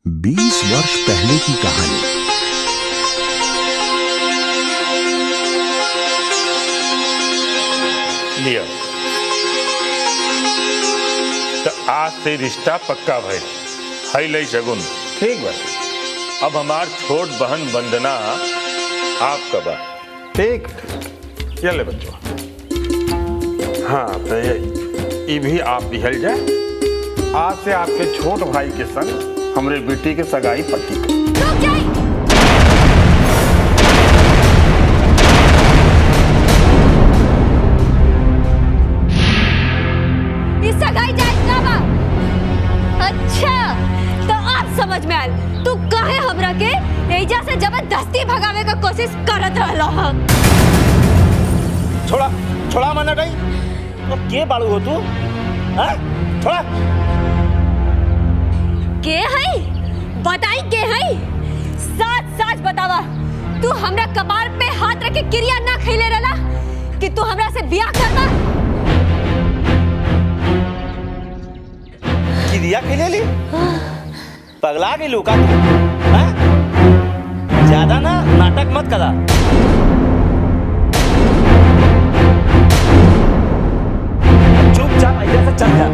20 वर्ष पहले की कहानी। लिया तो आज से रिश्ता पक्का भइल है लई शगुन। ठीक बा। अब हमार छोट बहन वंदना आपका बा। ठीक ये ले बच्चों। हाँ तो ये भी आप दिहल जाए। आज से आपके छोट भाई के संग हमरे बेटी के सगाई पक्की। रुक जाए। ये सगाई जायज ना बा। अच्छा तो आज समझ में आयल तू काहे हमरा के एजा से जबरदस्ती भगावे का कोशिश करत रहलो ह। छोड़ा छोड़ा मना गई तो के बाड़ू हो तू? हाँ छोड़ा। के है बताई के है? सच सच बतावा। तू हमरा कपार पे हाथ रख के क्रिया ना खइले रहला कि तू हमरा से ब्याह करबा? क्रिया खेले ली? पगला गई लोका तू? हाँ? ज्यादा ना नाटक मत करा। चुपचाप ऐसे से चल जा,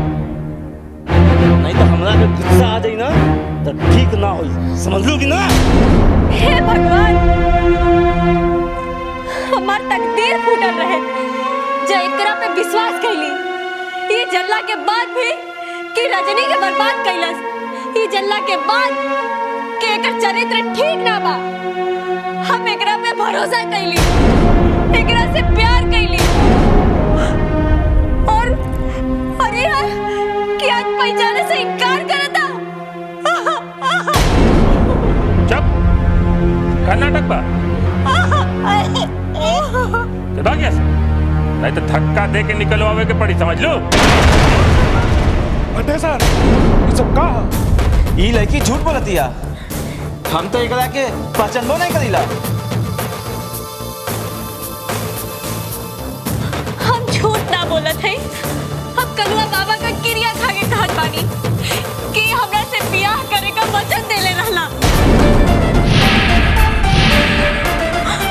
नहीं तो हमरा पे गुस्सा आ जाई ना तो ठीक ना होई, समझ लो कि ना? हे भगवान, हमार तकदीर फूटल रहे जो एकरा पे विश्वास कैली। ये जल्ला के बाद भी कि रजनी के बर्बाद कैलस। ये जल्ला के बाद कि एकर चरित्र ठीक ना बा। हम एकरा पे भरोसा कैली, एकरा से प्यार कैली और अरे यार कि आज पहचाने से इनकार करता। चुप कर्नाटक बा चल गया नहीं तो धक्का दे के निकलवावे के पड़ी, समझ लो। बटे सर ये सब का? ई लड़की झूठ बोलतिया। हम तो एकरा के पहचानबो नहीं करीला। हम झूठ ना बोलत है। हम कलुआ बाबा का क्रिया खा के कहत बानी कि हमरा से ब्याह करे का वचन देले रहला।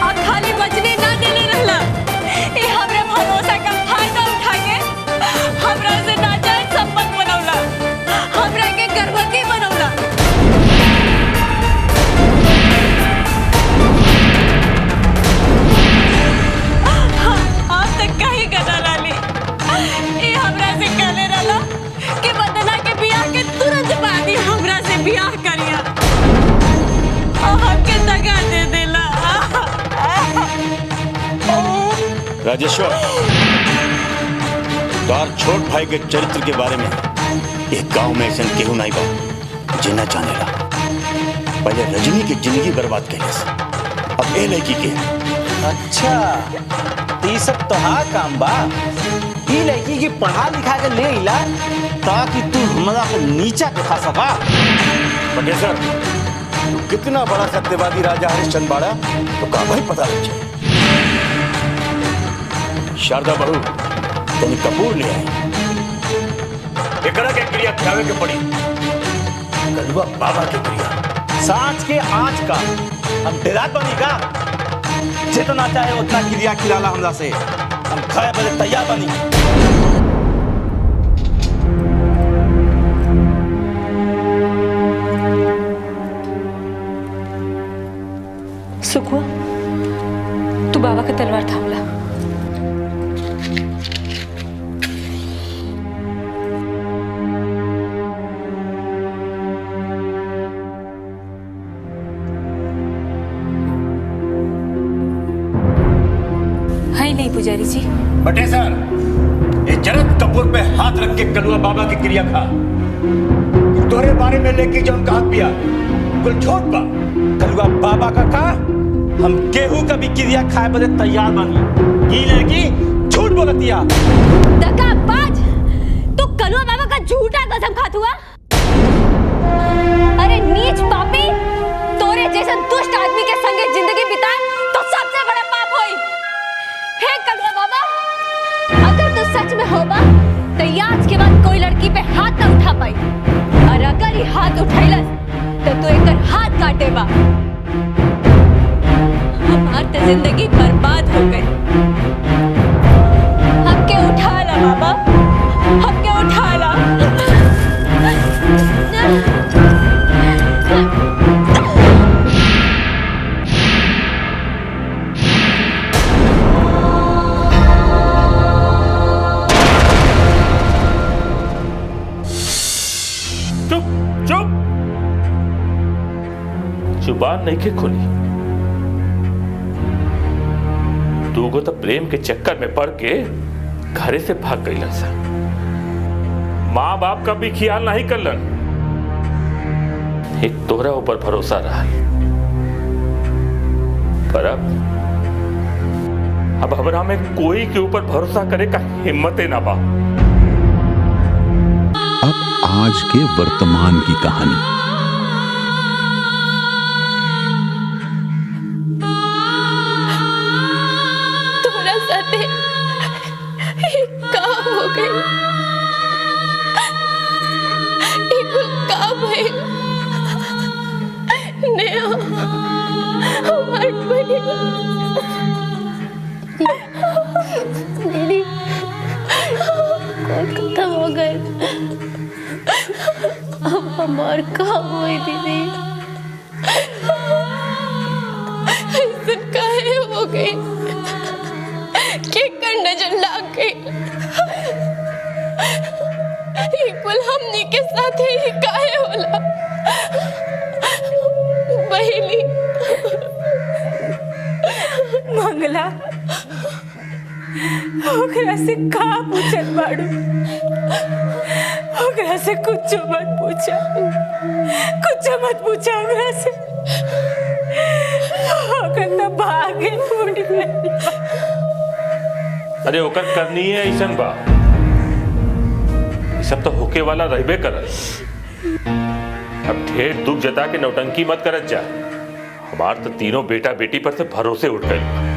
आ खाली वचने ना देले रहला, ए हमरा भरोसा का फायदा उठा के हमरा से नाजायज संबंध बनौला, हमरा के गर्भवती बनौला। आप तक कहीं गदा लाली ए हमरा से कहले रहला कि वंदना के ब्याह के तुरंत बाद ही हमरा से ब्याह करिया और हमके दगा दे देला। राजेश्वर, तार छोट भाई के चरित्र के बारे में एक गांव में ऐसा केहू नहीं बा जिना जानेला। पहले रजनी की जिंदगी बर्बाद कैलस, अब ए लड़की के। अच्छा ई सब तोहार काम बा? ई लड़की की पढ़ा लिखा के ले इला ताकि तू हमरा को नीचा दिखा सका। बटेसर, तू कितना बड़ा सत्यवादी राजा हरिश्चंद्र बाड़ा तो का भाई पता लग जाए। शारदा बहू तनी कपूर ले आई, एकरा के क्रिया खिलावे के पड़ी, कलुआ बाबा के क्रिया। सांच के आँच का हम डेरात बनी का? जितना चाहे उतना क्रिया खिलाला हमरा से, हम खाए बड़े तैयार बनी। सुखुआ तू बाबा का तलवार थामला। है नहीं पुजारी जी। बटेसर, ये जरद कपूर पे हाथ रख के कलुआ बाबा की क्रिया खा। तोरे बारे में लेके जो कहा पिया कुल झूठ बा। कलुआ बाबा का हम केहू का भी क्रिया खाए बड़े तैयार बनी। ई लड़की झूठ बोलतिया। दगाबाज, तू कलुआ बाबा का झूठा कसम खात हुआ। अरे नीच पापी, तोरे जैसा दुष्ट आदमी के संगे जिंदगी बिताए तो सबसे बड़ा पाप होई। हे कलुआ बाबा, अगर तू सच में होबा तो आज के बाद कोई लड़की पे हाथ ना उठा पाई, और अगर ये हाथ उठैलस तो तू एक हाथ काटे बा। हमार तो जिंदगी बर्बाद हो गई। हमके उठा ला बाबा, हमके उठा ला। चुप चुप, जुबान नहीं के खोली। तू को तो प्रेम के चक्कर में पड़ के घरे से भाग गई सा। माँ बाप का भी ख्याल नहीं करलन। एक तोहरा ऊपर भरोसा रहा, पर अब हमरा में कोई के ऊपर भरोसा करे का हिम्मत ना बा। अब आज के वर्तमान की कहानी। तोरा साथे का हो गई, का भइल नेहा हमार बनी दीदी खत्म हो गए। अब हमार काम हुई दीदी, ऐसा काहे हो गई के कर नजर लाग गई। इक्वल हमनी के साथ ही काहे होला बहेली। मंगला ओकरा से का पूछत बाड़ू? ओकरा से कुछ मत पूछा, कुछ मत पूछा ओकरा से। ओकर तो भागे फूट गइल। अरे ओकर करनी है ऐसन बा, सब तो होके वाला रहबे करल। अब ढेर दुख जता के नौटंकी मत करत जा। हमार तो तीनों बेटा बेटी पर से भरोसे उठ गए।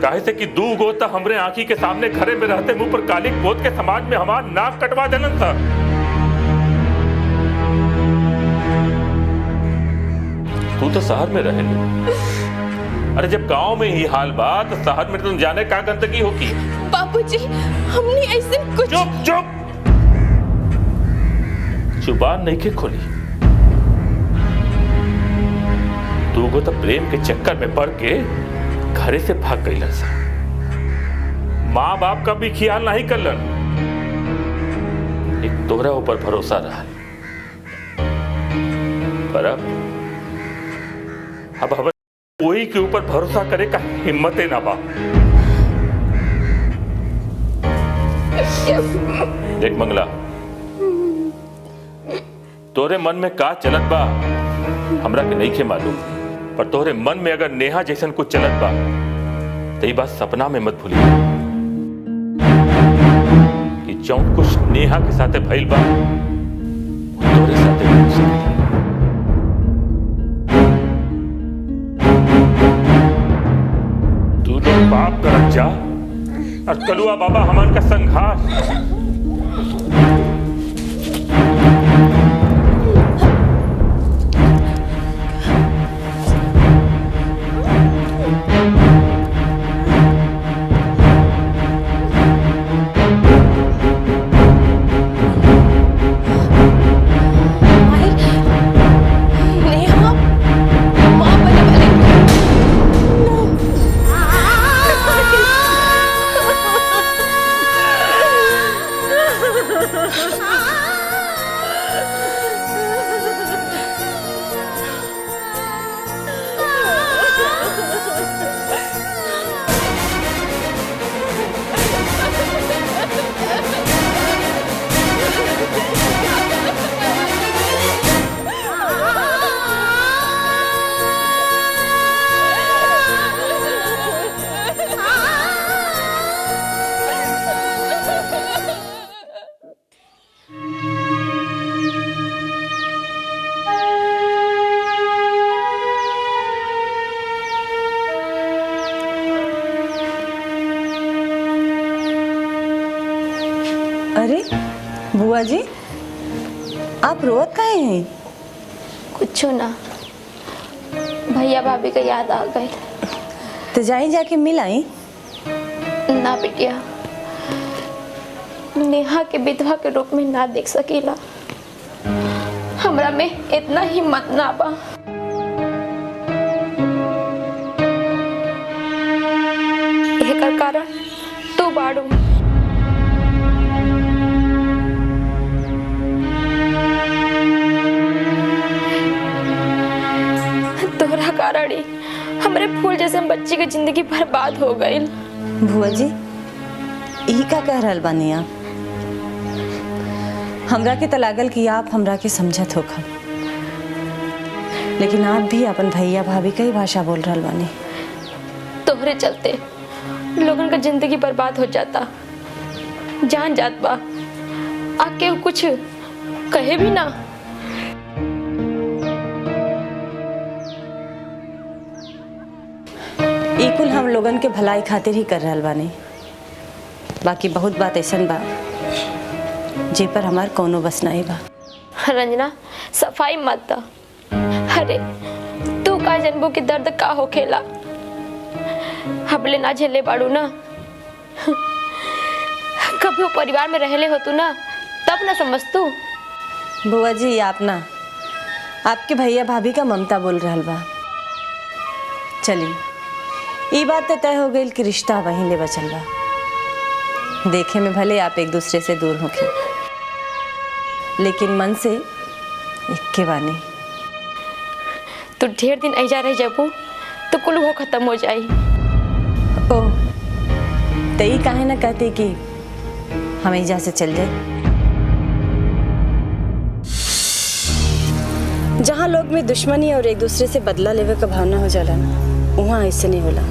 काहे से कि दू गो तो हमरे आंखी के सामने घरे में रहते मुंह पर काली पोत के समाज में हमार नाक कटवा देलन था। तू तो शहर में रहे। अरे जब गांव में ही हाल बा तो शहर में तुम जाने का गंदगी होगी। बाबूजी हमने ऐसे कुछ। चुप चुप, जुबान नहीं के खोली। तू को तो प्रेम के चक्कर में पड़ के घरे से भाग गई सा। माँ बाप का भी ख्याल नहीं करलन। एक तोहरा ऊपर भरोसा रहा, पर अब कोई के ऊपर भरोसा करे का हिम्मत ना बा। देख मंगला, तोरे मन में का चलत बा हमरा के नहीं के मालूम, पर तोहरे मन में अगर नेहा जैसन कुछ चलत बा तो ये बात सपना में मत भूलिए कि जौन कुछ नेहा के साथे भइल बा तोरे साथे हो सकेला। तू लोग पाप करत जा और कलुआ बाबा हमन का संघार। आप रोत काहे हैं? कुछ ना, भैया भाभी का याद आ गई। तो जाई जाके मिल आई। ना बिटिया, नेहा के विधवा के रूप में ना देख सकेला। हमरा में इतना हिम्मत ना बा। एकर कारण तू बाड़ू। तोहरा कारण ही हमरे फूल जैसे बच्ची की जिंदगी बर्बाद हो गई। बुआ जी, यही का कह रहल बानी आप? हमरा के तो लागल कि आप हमरा के समझत होखा, लेकिन आप भी अपन भैया भाभी का ही भाषा बोल रहल बानी। तोहरे चलते लोगन का जिंदगी बर्बाद हो जाता, जान जात बा। आके कुछ कहे भी ना। इकुल हम लोगन के भलाई खातिर ही कर रहल बानी। बाकी बहुत बात ऐसन बा जे पर हमार कोनो बस नहीं बा। रंजना, सफाई मत दा। अरे तू का जनबू की दर्द का होखेला, हबले ना झेले बाड़ू ना। कभी वो परिवार में रहले हो तू ना, तब ना समझ तू। बुआ जी, आप ना, आपके भैया भाभी का ममता बोल रहल बा। चलिए, ये बात तो तय हो गई कि रिश्ता वहीं ले बचल बा। देखे में भले आप एक दूसरे से दूर होके, लेकिन मन से एक के बानी। तू ढेर दिन ऐजा रह जाबू तो कुल वो खत्म हो जाई। ओह, तई काहे ना कहते कि हम ऐजा से चल जाए। जहाँ लोग में दुश्मनी और एक दूसरे से बदला लेवे का भावना हो जाला ना, वहाँ ऐसे नहीं होला।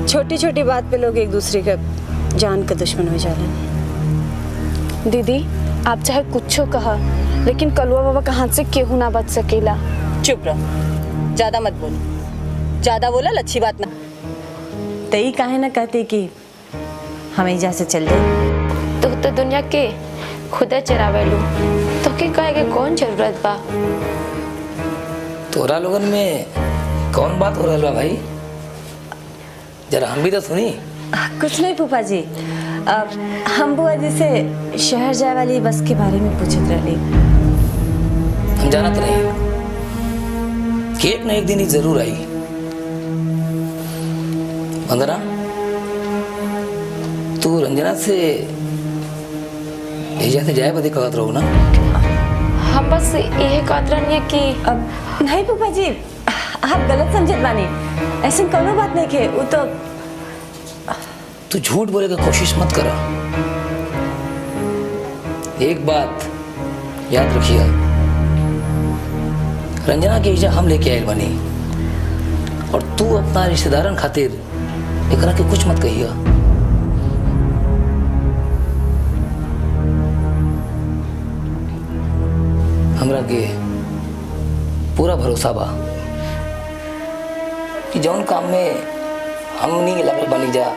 छोटी छोटी बात पे लोग एक दूसरे का जान का दुश्मन हो जाले। दीदी, आप चाहे कुछ कहा, लेकिन कलुआ बाबा का हाथ से केहू ना बच सकेला। चुप रहो, ज्यादा मत बोलो। ज्यादा बोला अच्छी बात ना। तई काहे ना कहते कि हम ऐजा से चल जाए। तो दुनिया के खुदा चरावेलू, तो के कहे के कौन जरूरत बा? तोरा लोगन में कौन बात हो रहा बा भाई? जरा हम भी तो सुनी। कुछ नहीं फूफा जी, हम बुआ जी से शहर जाए वाली बस के बारे में पूछत रही। हम जानत नहीं कि एक न एक दिन ही जरूर आई। वंदना, तू रंजना से एजा से जाए बदे कहत रहो ना? हम बस यही कहत रहनी है कि नहीं फूफा जी, आप गलत समझत बानी। ऐसी कोनो बात नहीं के। वो तो तू झूठ बोले की कोशिश मत करा। एक बात याद रखिए, रंजना के एजा हम लेके आए बनी, और तू अपना रिश्तेदारन खातिर एकरा के कुछ मत कहिया। हमरा के पूरा भरोसा बा कि जौन काम में हमनी लगल बनी जा,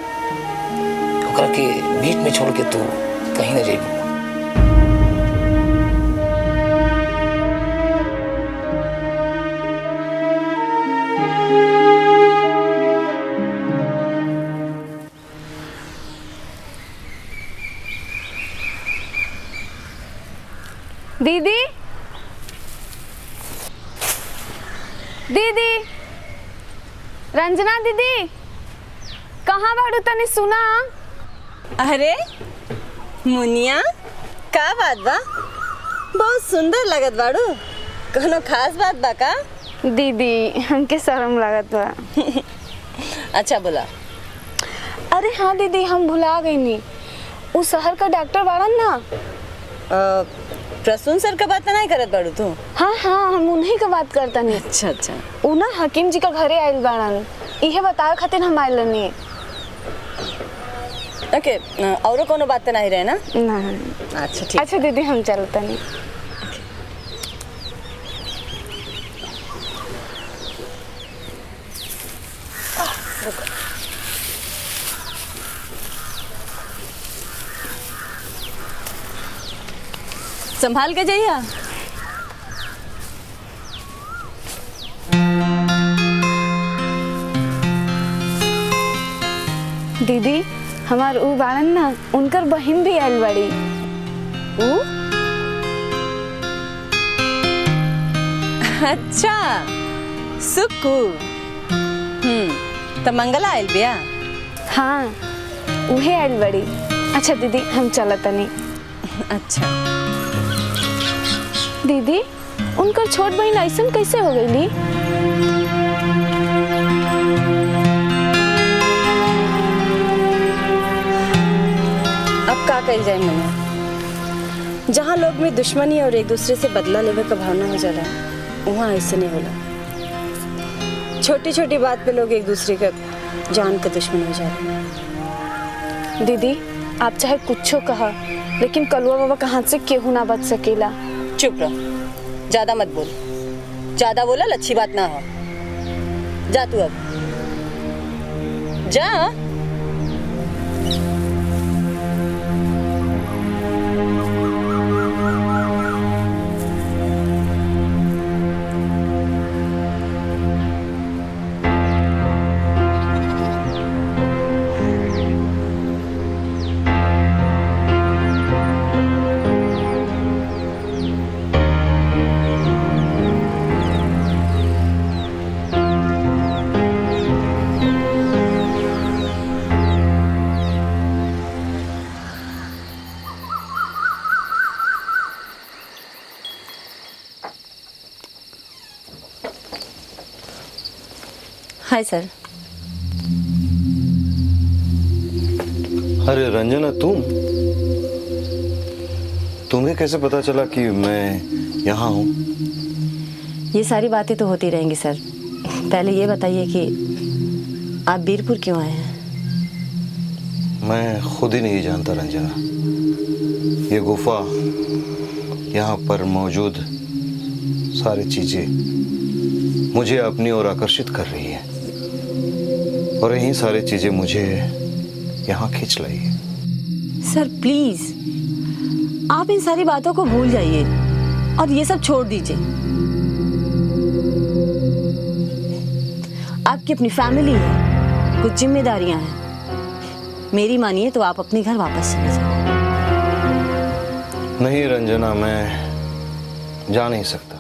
ओकरा के बीच में छोड़ के तू कहीं न जाइबू। दीदी, दीदी, रंजना दीदी, कहाँ बाड़ू? तनी सुना। अरे मुनिया, का बात बा? बहुत सुंदर लगत बाड़ू। कोनो खास बात बा का? दीदी, हमके शर्म लागत बा। अच्छा बोला। अरे हाँ दीदी, हम भुला गई नी। उस शहर का डॉक्टर बाड़न ना। प्रसून सर का बात नहीं करत बाड़ू तू? हाँ हाँ, हम उन्हीं का बात करता नहीं। अच्छा अच्छा। उ ना हकीम जी का घरे आयल बाड़न, इहे बतावे खातिर हम आयल नहीं। ओके, औरो कोनो बात तो नहीं रहे ना? ना। अच्छा ठीक। अच्छा दीदी, हम चलता नहीं। संभाल के जाइए। दीदी हमार ऊ बाड़न ना, उनकर बहन भी आयल बड़ी। ऊ? अच्छा सुक्कू। तो मंगला आयल बिया। हाँ उहे आयल बड़ी। अच्छा दीदी हम चलत तनी। अच्छा दीदी उनकर छोट बहन ऐसन कैसे हो गईली? अब का कही जाए मना, जहाँ लोग में दुश्मनी और एक दूसरे से बदला लेवे का भावना हो जाला, वहाँ ऐसे नहीं होला। छोटी छोटी बात पे लोग एक दूसरे का जान के दुश्मन हो जाते। दीदी आप चाहे कुछो कहा, लेकिन कलुआ बाबा के हाथ से केहू ना बच सकेला। चुप रहो, ज्यादा मत बोल। ज्यादा बोला अच्छी बात ना हो। जा तू अब जा। Hi sir. अरे रंजना, तुम्हें कैसे पता चला कि मैं यहाँ हूँ? ये सारी बातें तो होती रहेंगी सर। पहले ये बताइए कि आप बीरपुर क्यों आए हैं? मैं खुद ही नहीं जानता रंजना। ये गुफा, यहाँ पर मौजूद सारी चीजें मुझे अपनी ओर आकर्षित कर रही है, और यही सारी चीजें मुझे यहाँ खींच लाई है। सर प्लीज आप इन सारी बातों को भूल जाइए और ये सब छोड़ दीजिए। आपकी अपनी फैमिली है, कुछ जिम्मेदारियां हैं। मेरी मानिए तो आप अपने घर वापस चले जाओ। नहीं रंजना, मैं जा नहीं सकता।